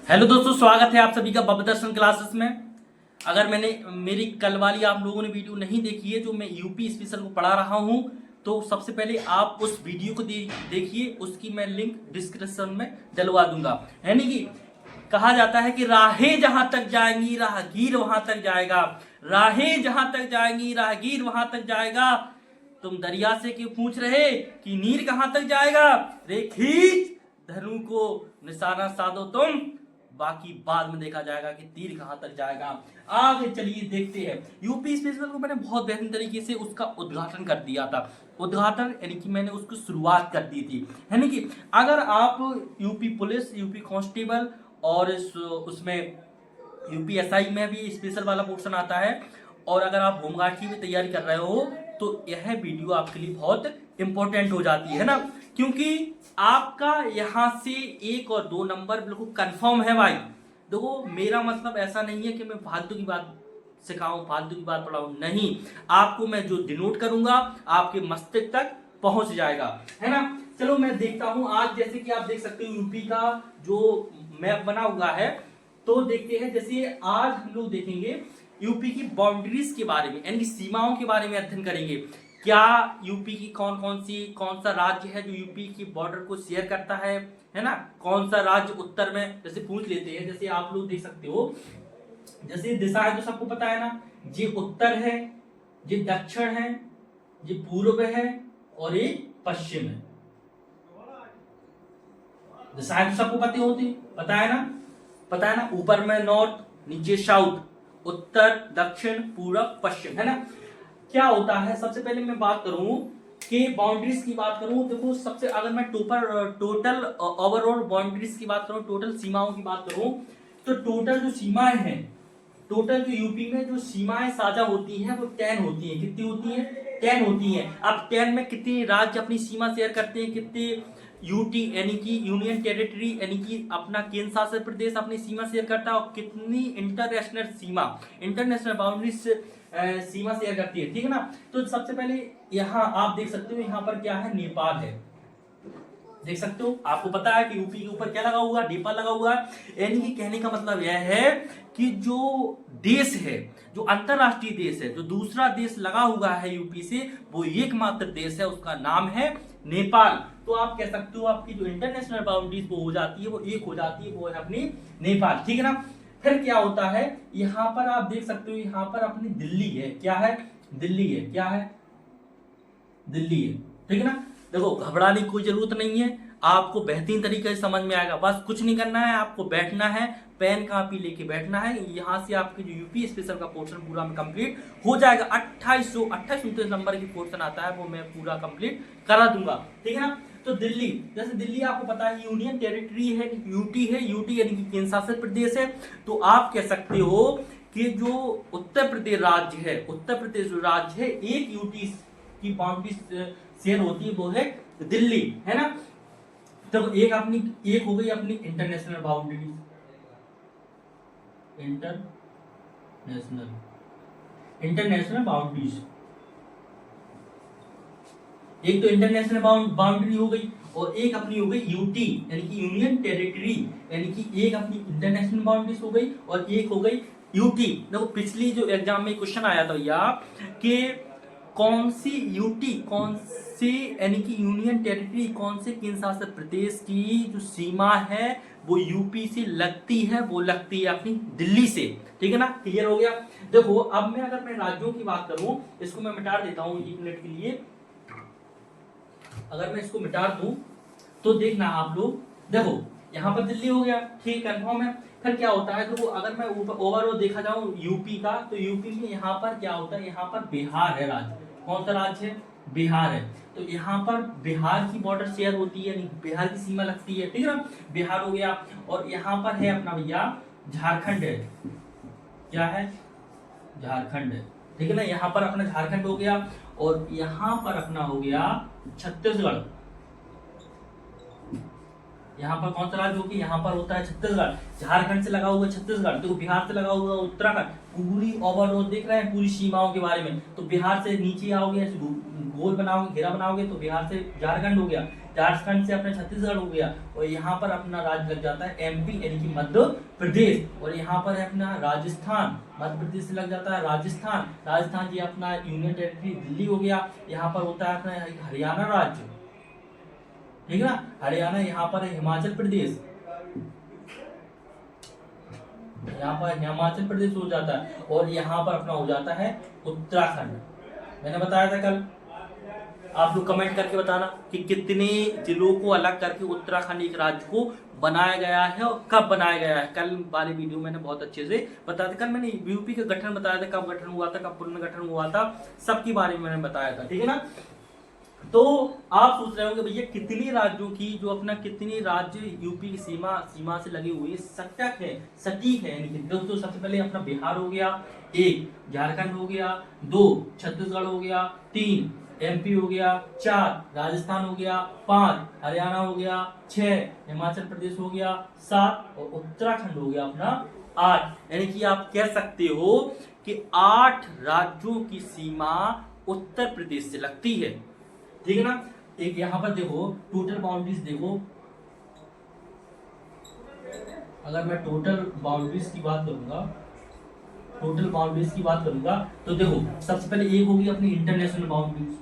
Hello दोस्तों, स्वागत है आप सभी का बब दर्शन क्लासेस में। अगर मैंने मेरी कल वाली आप लोगों ने वीडियो नहीं देखी है जो मैं यूपी स्पेशल को पढ़ा रहा हूं, तो सबसे पहले आप उस वीडियो को देखिए। उसकी मैं लिंक डिस्क्रिप्शन में डलवा दूंगा। यानी कि कहा जाता है कि राहें जहां तक जाएंगी राहगीर वहां तक जाएगा। राहें जहां तक जाएंगी राहगीर वहां तक जाएगा। तुम दरिया से क्यों पूछ रहे कि नीर कहां तक जाएगा? रे खींच धनु को निशाना साधो तुम, बाकी बाद में देखा जाएगा कि तीर कहां तक जाएगा। आगे चलिए देखते हैं। यूपी स्पेशल को मैंने बहुत बेहतरीन तरीके से उसका उद्घाटन कर दिया था। उद्घाटन यानी कि मैंने उसकी शुरुआत कर दी थी। यानी कि अगर आप यूपी पुलिस, यूपी कांस्टेबल और उसमें यूपीएसआई में भी स्पेशल वाला पोर्शन आता है, और अगर आप होमगार्ड की भी तैयारी कर रहे हो तो यह वीडियो आपके लिए बहुत इंपॉर्टेंट हो जाती है ना, क्योंकि आपका यहां से 1 और 2 नंबर बिल्कुल कंफर्म है भाई। देखो, मेरा मतलब ऐसा नहीं है कि मैं फालतू की बात सिखाऊं, फालतू की बात पढ़ाऊं, नहीं। आपको मैं जो डिनोट करूंगा आपके मस्तिष्क तक पहुंच जाएगा, है ना। चलो मैं देखता हूं। आज जैसे कि आप देख सकते हो यूपी का जो मैप बना हुआ है, तो देखते हैं। जैसे आज हम लोग देखेंगे यूपी की बाउंड्रीज के बारे में, यानी सीमाओं के बारे में अध्ययन करेंगे। क्या यूपी की कौन सा राज्य है जो यूपी की बॉर्डर को शेयर करता है ना। कौन सा राज्य उत्तर में, जैसे पूछ लेते हैं। जैसे आप लोग देख सकते हो, जैसे दिशा है तो सबको पता है ना, ये उत्तर है, ये दक्षिण है, ये पूर्व है और ये पश्चिम है। दिशाएं तो सबको पता है ना। ऊपर में नॉर्थ, नीचे साउथ, उत्तर, दक्षिण, पूर्व, पश्चिम, है ना। क्या होता है, सबसे पहले मैं बात करूं कि बाउंड्रीज की बात करूं। देखो, सबसे अगर मैं टोटल ओवरऑल बाउंड्रीज की बात करूं, टोटल सीमाओं की बात करूं, तो टोटल जो सीमाएं हैं, टोटल जो यूपी में जो सीमाएं साझा होती हैं वो 10 होती हैं। कितनी होती हैं? 10 होती हैं। अब 10 में कितने राज्य अपनी सीमा शेयर करते हैं, कितने यूटी यानी कि यूनियन टेरिटरी यानी कि अपना केंद्र शासित प्रदेश अपनी सीमा शेयर करता है, और कितनी इंटरनेशनल बाउंड्रीज सीमा शेयर करती है, ठीक है ना। तो सबसे पहले यहाँ आप देख सकते हो, यहाँ पर क्या है, नेपाल है। देख सकते हो, आपको पता है कि यूपी के ऊपर क्या लगा हुआ है, नेपाल लगा हुआ है। यानी कि कहने का मतलब यह है कि जो देश है, जो अंतरराष्ट्रीय देश है, जो दूसरा देश लगा हुआ है यूपी से, वो एकमात्र देश है, उसका नाम है नेपाल। तो आप कह सकते हो आपकी जो इंटरनेशनल बाउंड्रीज वो हो जाती है, वो एक हो जाती है, वो है अपनी नेपाल, ठीक है ना। फिर क्या होता है, यहाँ पर आप देख सकते हो, यहाँ पर अपनी दिल्ली है। क्या है? दिल्ली है। क्या है? दिल्ली है, ठीक है ना। देखो, घबराने की कोई जरूरत नहीं है, आपको बेहतरीन तरीके से समझ में आएगा। बस कुछ नहीं करना है, आपको बैठना है, पेन कॉपी लेके बैठना है। यहाँ से आपके जो यूपी स्पेशल का पोर्शन पूरा में कंप्लीट हो जाएगा। 2829 नंबर की पोर्शन आता है, वो मैं पूरा कंप्लीट करा दूंगा, ठीक है ना। तो दिल्ली, जैसे दिल्ली आपको पता है यूनियन टेरिटरी है, यूटी है। यूटी यानी कि केंद्र शासित प्रदेश है। तो आप कह सकते हो कि जो उत्तर प्रदेश राज्य है, उत्तर प्रदेश जो राज्य है, एक यूटी की बाउंड्री शेयर होती है, वो है दिल्ली, है ना। तो एक हो गई अपनी इंटरनेशनल बाउंड्री, इंटरनेशनल बाउंड्रीज। एक तो इंटरनेशनल बाउंड्री हो गई, और एक अपनी हो गई यूटी यानी कि यूनियन टेरिटरी, यानी कि एक अपनी इंटरनेशनल बाउंड्रीज हो गई और एक हो गई यूटी। देखो, पिछली जो एग्जाम में क्वेश्चन आया था भैया कि कौन सी यूटी, कौन से यानी कि यूनियन टेरिटरी, कौन से केंद्र शासित प्रदेश की जो सीमा है वो यूपी से लगती है, वो लगती है अपनी दिल्ली से, ठीक है ना। क्लियर हो गया। देखो, अब मैं अगर मैं राज्यों की बात करूं, इसको मैं मिटा देता हूं 1 मिनट के लिए। अगर मैं इसको मिटा दूं तो देखना आप लोग, देखो यहाँ पर दिल्ली हो गया, ठीक, कंफर्म है। फिर क्या होता है, देखो अगर मैं ओवरऑल देखा जाऊं यूपी का, तो यूपी में यहाँ पर क्या होता है, यहाँ पर बिहार है राज्य। कौन सा राज्य है? बिहार है। तो यहाँ पर बिहार की बॉर्डर शेयर होती है, बिहार की सीमा लगती है, ठीक है ना। बिहार हो गया, और यहाँ पर है अपना भैया झारखंड है। क्या है? झारखंड है, ठीक है ना। यहाँ पर अपना झारखंड हो गया, और यहाँ पर अपना हो गया छत्तीसगढ़। यहाँ पर कौन सा राज्य होगी? यहाँ पर होता है छत्तीसगढ़। झारखंड से लगा हुआ छत्तीसगढ़, देखो बिहार से लगा हुआ उत्तराखंड। पूरी ओवरऑल देख रहे हैं पूरी सीमाओं के बारे में। तो बिहार से नीचे आओगे, गोल बनाओगे, घेरा बनाओगे, तो बिहार से झारखंड हो गया। झारखंड से अपना छत्तीसगढ़ हो गया, और यहाँ पर अपना राज्य लग जाता है एमपी यानी कि मध्य प्रदेश, और यहाँ पर है अपना राजस्थान, मध्य प्रदेश से लग जाता है राजस्थान, राजस्थान ये अपना यूनियन टेरिटरी दिल्ली हो गया, यहाँ पर होता है अपना हरियाणा राज्य, ठीक है ना, हरियाणा, यहाँ पर है हिमाचल प्रदेश, यहाँ पर हिमाचल प्रदेश हो जाता है, और यहाँ पर अपना हो जाता है उत्तराखंड। मैंने बताया था कल, आप लोग कमेंट करके बताना कि कितने जिलों को अलग करके उत्तराखंड एक राज्य को बनाया गया है और कब बनाया गया है। कल वाले वीडियो मैंने बहुत अच्छे से बताया था, कल मैंने यूपी का गठन बताया था, कब गठन हुआ था, कब पुनर्गठन हुआ था, सबके बारे में मैंने बताया था, ठीक है ना। तो आप सोच रहे होंगे भैया कितनी राज्यों की, जो अपना कितनी राज्य यूपी की सीमा से लगे हुए सटीक है, यानी कि दोस्तों सबसे पहले अपना बिहार हो गया, 1 झारखंड हो गया, 2 छत्तीसगढ़ हो गया, 3 एमपी हो गया, 4 राजस्थान हो गया, 5 हरियाणा हो गया, 6 हिमाचल प्रदेश हो गया, 7 और उत्तराखंड हो गया अपना 8। यानी कि आप कह सकते हो कि 8 राज्यों की सीमा उत्तर प्रदेश से लगती है, ठीक है ना। एक यहाँ पर देखो टोटल बाउंड्रीज देखो, अगर मैं टोटल बाउंड्रीज की बात करूंगा, तो देखो सबसे पहले एक होगी अपनी इंटरनेशनल बाउंड्रीज,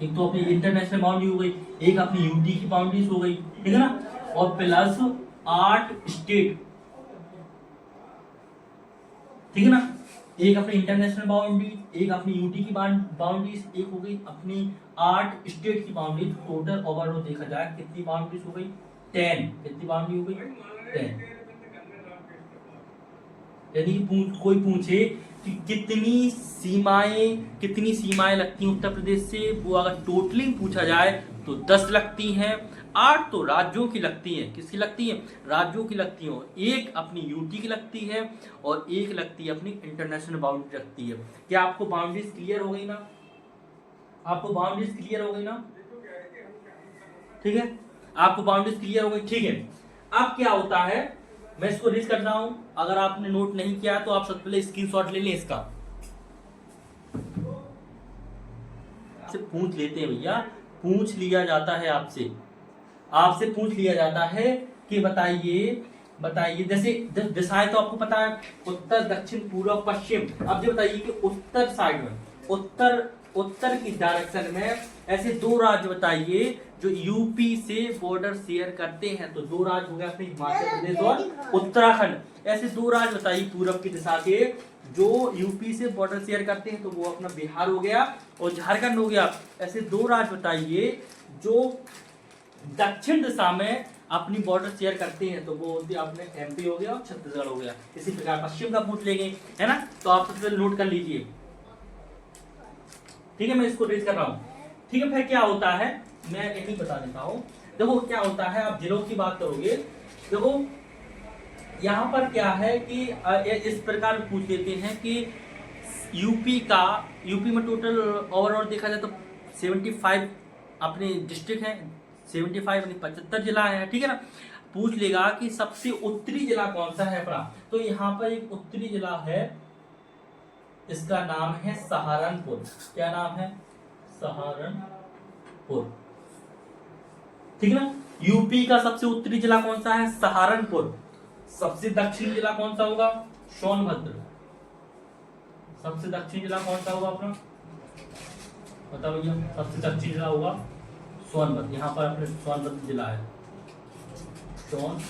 एक तो अपनी इंटरनेशनल बाउंड्री हो गई, एक अपनी यूटी की बाउंड्रीज हो गई, ठीक है ना, और प्लस 8 स्टेट, ठीक है ना, एक अपनी इंटरनेशनल बाउंड्री, एक अपनी यूटी की बाउंड्रीज, एक हो गई अपनी 8 स्टेट की बाउंड्रीज। टोटल ओवरऑल देखा जाए कितनी बाउंड्रीज हो गई, 10। कितनी बाउंड्री हो गई, 10। यदि कोई पूछे कि कितनी सीमाएं लगती हैं उत्तर प्रदेश से, वो अगर टोटलिंग पूछा जाए तो 10 लगती हैं। 8 तो राज्यों की लगती हैं, किसकी लगती है, राज्यों की लगती है, और एक अपनी यूटी की लगती है, और एक लगती है अपनी इंटरनेशनल बाउंड्री लगती है। क्या आपको बाउंड्रीज क्लियर हो गई ना, ठीक है, आपको बाउंड्रीज क्लियर हो गई, ठीक है। अब क्या होता है, मैं इसको रीड कर रहा हूं, अगर आपने नोट नहीं किया तो आप सबसे पहले स्क्रीनशॉट ले लें इसका, आपसे पूछ लेते हैं भैया, पूछ लिया जाता है आपसे पूछ लिया जाता है कि बताइए जैसे दिशाएं तो आपको पता है, उत्तर दक्षिण पूर्व पश्चिम। अब ये बताइए कि उत्तर साइड में, उत्तर की डायरेक्शन में ऐसे 2 राज्य बताइए जो यूपी से बॉर्डर शेयर करते हैं। तो 2 राज्य हो गए अपने हिमाचल प्रदेश और उत्तराखंड। ऐसे 2 राज्य बताइए पूर्व की दिशा के जो यूपी से बॉर्डर शेयर करते हैं, तो वो अपना बिहार हो गया और झारखंड हो गया। ऐसे 2 राज्य बताइए जो दक्षिण दिशा में अपनी बॉर्डर शेयर करते हैं, तो वो होते अपने एमपी हो गया और छत्तीसगढ़ हो गया। इसी प्रकार पश्चिम का पूछ लेंगे, है ना, तो आप सबसे नोट कर लीजिए, ठीक है। मैं इसको रीड कर रहा हूँ, ठीक है। फिर क्या होता है मैं यही बता देता हूँ। देखो क्या होता है, आप जिलों की बात करोगे, देखो यहाँ पर क्या है कि इस प्रकार पूछ लेते हैं कि यूपी में टोटल ओवरऑल देखा जाए तो 75 अपने डिस्ट्रिक्ट हैं, 75 यानी 75 जिला है, ठीक है ना। पूछ लेगा कि सबसे उत्तरी जिला कौन सा है अपना, तो यहाँ पर एक उत्तरी जिला है, इसका नाम है सहारनपुर। क्या नाम है, सहारनपुर, ठीक है ना। यूपी का सबसे उत्तरी जिला कौन सा है, सहारनपुर। सबसे दक्षिणी जिला कौन सा होगा, सोनभद्र। सबसे दक्षिणी जिला कौन सा होगा अपना, बताओ भैया, सबसे दक्षिणी जिला होगा सोनभद्र। यहाँ पर अपने सोनभद्र जिला है, सोनभद्र।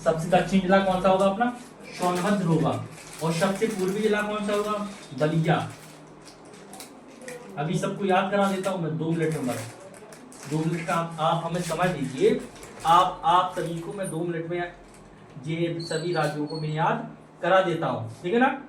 सबसे दक्षिणी जिला कौन सा होगा अपना, सोनभद्र होगा। और सबसे पूर्वी जिला कौन सा होगा, बलिया। अभी सबको याद करा देता हूं मैं 2 मिनट में, 2 मिनट का आप हमें समझ लीजिए। आप सभी को मैं 2 मिनट में ये सभी राज्यों को मैं याद करा देता हूं, ठीक है ना।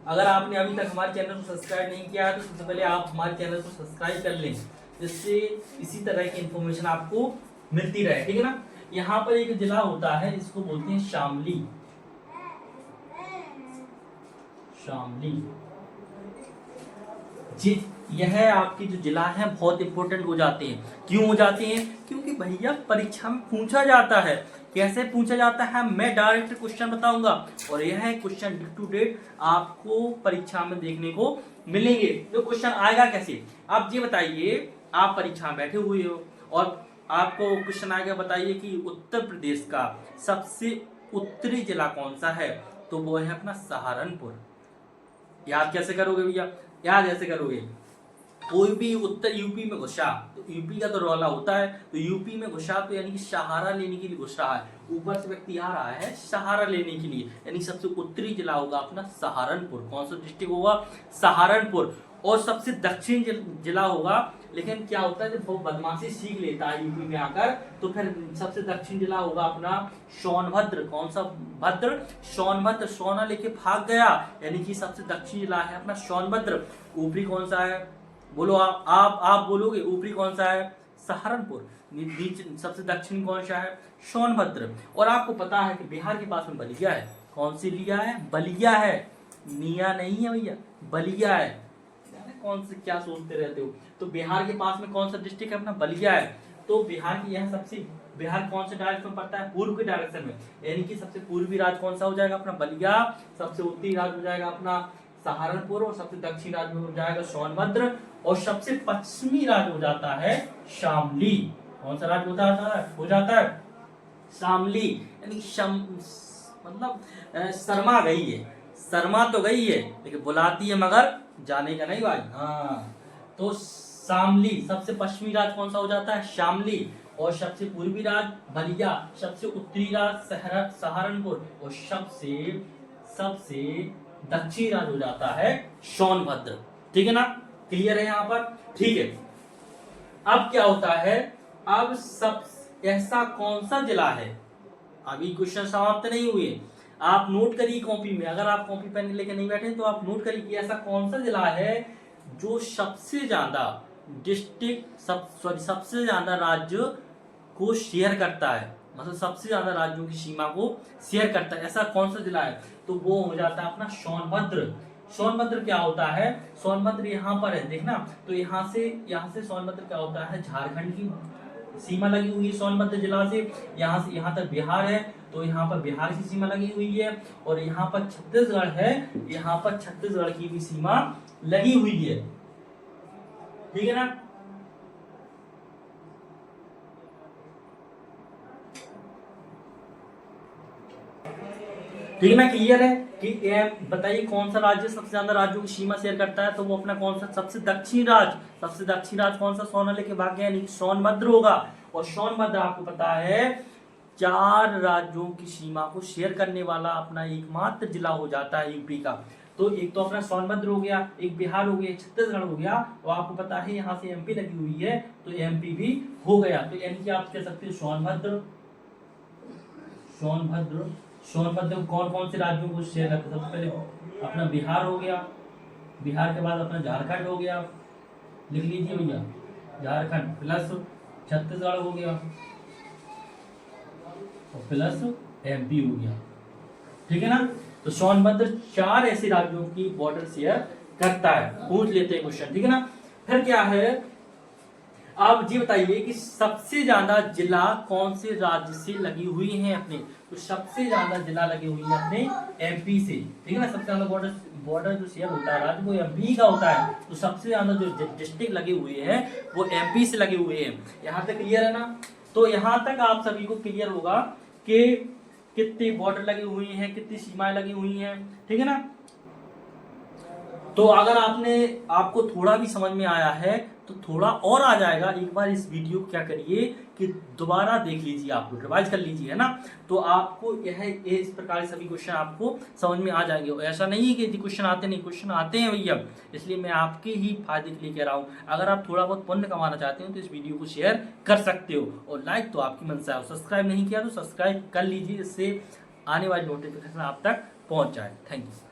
अगर आपने अभी तक हमारे चैनल को सब्सक्राइब नहीं किया है तो सबसे पहले आप हमारे चैनल को सब्सक्राइब कर लें, जिससे इसी तरह की इंफॉर्मेशन आपको मिलती रहे, ठीक है ना। यहाँ पर एक जिला होता है, इसको बोलते हैं शामली। यह आपके जो जिला है बहुत इंपॉर्टेंट हो जाते हैं। क्यों हो जाते हैं, क्योंकि भैया परीक्षा में पूछा जाता है कैसे पूछा जाता है मैं डायरेक्ट क्वेश्चन बताऊंगा, और यह है क्वेश्चन डे टू डेट आपको परीक्षा में देखने को मिलेंगे। तो क्वेश्चन आएगा कैसे, आप ये बताइए, आप परीक्षा में बैठे हुए हो और आपको क्वेश्चन आएगा, बताइए कि उत्तर प्रदेश का सबसे उत्तरी जिला कौन सा है, तो वो है अपना सहारनपुर। याद कैसे करोगे भैया, याद ऐसे करोगे, कोई भी उत्तर यूपी में घुसा, तो यूपी का तो रौला होता है, तो यूपी में घुसा तो यानी कि सहारा लेने के लिए घुस रहा है, ऊपर से व्यक्ति आ रहा है सहारा लेने के लिए, यानी सबसे उत्तरी जिला होगा अपना सहारनपुर। कौन सा डिस्ट्रिक्ट होगा, सहारनपुर। और सबसे दक्षिण जिला होगा, लेकिन क्या होता है जब वो बदमाशी सीख लेता है यूपी में आकर, तो फिर सबसे दक्षिण जिला होगा अपना सोनभद्र। कौन सा भद्र, सोनभद्र, सोना लेके भाग गया, यानी कि सबसे दक्षिण जिला है अपना सोनभद्र। ऊपरी कौन सा है, बोलो आप बोलोगे, ऊपरी कौन सा है, सहारनपुर। सबसे दक्षिण कौन सा है, सोनभद्र। और आपको पता है कि बिहार के पास में बलिया है, कौन सी लिया है, बलिया है, मियां नहीं है भैया, बलिया है। कौन से क्या सोचते रहते हो, तो बिहार के पास में कौन सा डिस्ट्रिक्ट है अपना, बलिया है। तो बिहार की यह सबसे, बिहार कौन से डायरेक्शन में पड़ता है, पूर्व के डायरेक्शन में, यानी कि सबसे पूर्वी राज्य कौन सा हो जाएगा अपना बलिया, सबसे उत्तरी राज्य हो जाएगा अपना सहारनपुर, और सबसे दक्षिण राज्य में हो जाएगा सोनभद्र, और सबसे पश्चिमी राज्य हो जाता है शामली। कौन सा राज्य हो जाता है शामली, यानी मतलब शर्मा गई है, शर्मा तो गई है लेकिन बुलाती है मगर जाने का नहीं भाई। हाँ, तो शामली, सबसे पश्चिमी राज्य कौन सा हो जाता है, शामली, और सबसे पूर्वी राज्य बलिया, सबसे उत्तरी राज्य सहारनपुर, और सबसे दक्षिण राज्य हो जाता है सोनभद्र। ठीक है ना, क्लियर है यहाँ पर, ठीक है। अब क्या होता है, अब सब ऐसा कौन सा जिला है, अभी क्वेश्चन समाप्त नहीं हुए, आप नोट करिए कॉपी में, अगर आप कॉपी पेन लेके नहीं बैठे तो आप नोट करिए कि ऐसा कौन सा जिला है जो सबसे ज्यादा डिस्ट्रिक्ट सबसे ज्यादा राज्य को शेयर करता है, मतलब सबसे ज्यादा राज्यों की सीमा को शेयर करता है, ऐसा कौन सा जिला है, तो वो हो जाता है अपना सोनभद्र। सोनभद्र क्या होता है, सोनभद्र यहाँ पर है, देखना, तो यहाँ से सोनभद्र क्या होता है, झारखंड की सीमा लगी हुई है सोनभद्र जिला से यहाँ तक बिहार है, तो यहाँ पर बिहार की सीमा लगी हुई है, और यहाँ पर छत्तीसगढ़ है, यहाँ पर छत्तीसगढ़ की भी सीमा लगी हुई है। ठीक है ना, ठीक है ना, क्लियर है कि बताइए कौन सा राज्य सबसे ज्यादा राज्यों की सीमा शेयर करता है, तो वो अपना कौन सा सबसे दक्षिण राज्य कौन सा, सोना लेके भाग गया, यानी सोनभद्र होगा। और सोनभद्र आपको पता है 4 राज्यों की सीमा को शेयर करने वाला अपना एकमात्र जिला हो जाता है यूपी का। तो एक तो अपना सोनभद्र हो गया, एक बिहार हो गया, छत्तीसगढ़ हो गया, और आपको पता है यहाँ से एमपी लगी हुई है, तो एमपी भी हो गया। तो यानी कि आप कह सकते हो सोनभद्र कौन कौन से राज्यों को शेयर करते हैं, सबसे पहले अपना बिहार हो गया, बिहार के बाद अपना झारखंड हो गया, लिख लीजिए भैया, झारखंड प्लस छत्तीसगढ़ हो गया, और प्लस एमपी हो गया। ठीक है ना, तो सोनभद्र 4 ऐसे राज्यों की बॉर्डर शेयर करता है, पूछ लेते हैं क्वेश्चन। ठीक है ना, फिर क्या है, आप ये बताइए कि सबसे ज्यादा जिला कौन से राज्य से लगी हुई हैं अपने, तो सबसे ज्यादा जिला लगे हुई है अपने एमपी से। ठीक है ना, सबसे ज्यादा बॉर्डर जो शेयर होता है राज्य वो एमपी का होता है, तो सबसे ज्यादा जो डिस्ट्रिक्ट लगे हुए हैं वो एमपी से लगे हुए हैं। यहाँ तक क्लियर है ना, तो यहाँ तक आप सभी को क्लियर होगा कि कितनी बॉर्डर लगी हुई हैं, कितनी सीमाएं लगी हुई हैं। ठीक है ना, तो अगर आपको थोड़ा भी समझ में आया है तो थोड़ा और आ जाएगा, एक बार इस वीडियो को क्या करिए कि दोबारा देख लीजिए, आप लोग रिवाइज कर लीजिए, है ना, तो आपको यह इस प्रकार के सभी क्वेश्चन आपको समझ में आ जाएंगे। ऐसा नहीं है कि क्वेश्चन आते नहीं, क्वेश्चन आते हैं भैया, इसलिए मैं आपके ही फायदे के लिए कह रहा हूँ। अगर आप थोड़ा बहुत पुण्य कमाना चाहते हो तो इस वीडियो को शेयर कर सकते हो, और लाइक तो आपकी मन से आओ, सब्सक्राइब नहीं किया तो सब्सक्राइब कर लीजिए, इससे आने वाली नोटिफिकेशन आप तक पहुँच जाए। Thank you.